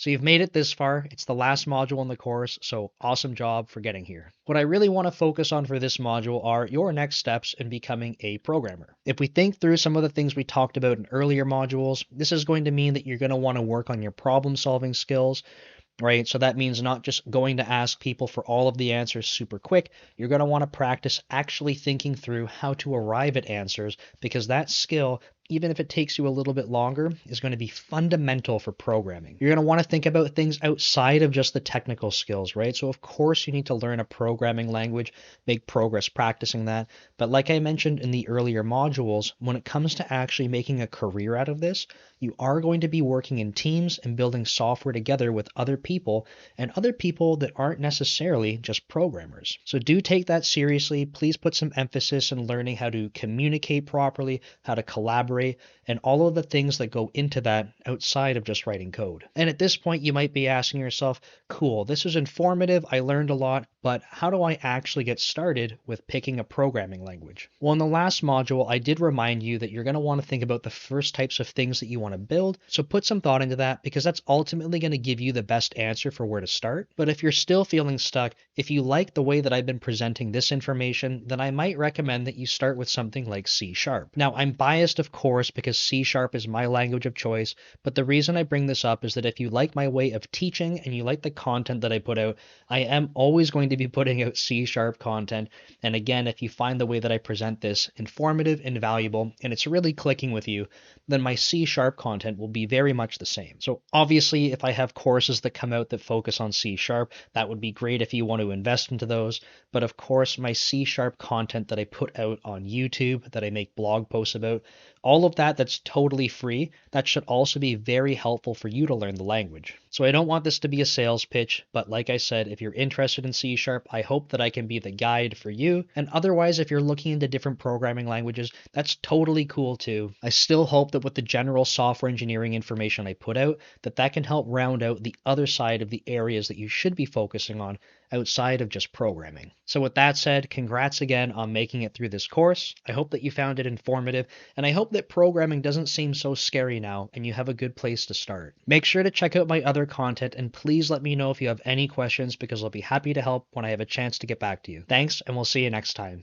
So you've made it this far. It's the last module in the course, so awesome job for getting here. What I really want to focus on for this module are your next steps in becoming a programmer. If we think through some of the things we talked about in earlier modules, this is going to mean that you're going to want to work on your problem solving skills, right? So that means not just going to ask people for all of the answers super quick. You're going to want to practice actually thinking through how to arrive at answers, because that skill, even if it takes you a little bit longer, is going to be fundamental for programming. You're going to want to think about things outside of just the technical skills, right? So of course you need to learn a programming language, make progress practicing that. But like I mentioned in the earlier modules, when it comes to actually making a career out of this, you are going to be working in teams and building software together with other people, and other people that aren't necessarily just programmers. So do take that seriously. Please put some emphasis in learning how to communicate properly, how to collaborate, and all of the things that go into that outside of just writing code. And at this point, you might be asking yourself, cool, this is informative, I learned a lot, but how do I actually get started with picking a programming language? Well, in the last module, I did remind you that you're going to want to think about the first types of things that you want to build. So put some thought into that, because that's ultimately going to give you the best answer for where to start. But if you're still feeling stuck, if you like the way that I've been presenting this information, then I might recommend that you start with something like C Sharp. Now, I'm biased, of course, because C Sharp is my language of choice, but the reason I bring this up is that if you like my way of teaching and you like the content that I put out, I am always going to be putting out C Sharp content. And again, if you find the way that I present this informative and valuable, and it's really clicking with you, then my C Sharp content will be very much the same. So obviously, if I have courses that come out that focus on C Sharp, that would be great if you want to invest into those. But of course, my C Sharp content that I put out on YouTube, that I make blog posts about, all of that, that's totally free. That should also be very helpful for you to learn the language. So I don't want this to be a sales pitch, but like I said, if you're interested in C Sharp, I hope that I can be the guide for you. And otherwise, if you're looking into different programming languages, that's totally cool too. I still hope that with the general software engineering information I put out, that can help round out the other side of the areas that you should be focusing on outside of just programming. So with that said, congrats again on making it through this course. I hope that you found it informative, and I hope that programming doesn't seem so scary now and you have a good place to start. Make sure to check out my other content, and please let me know if you have any questions, because I'll be happy to help when I have a chance to get back to you. Thanks, and we'll see you next time.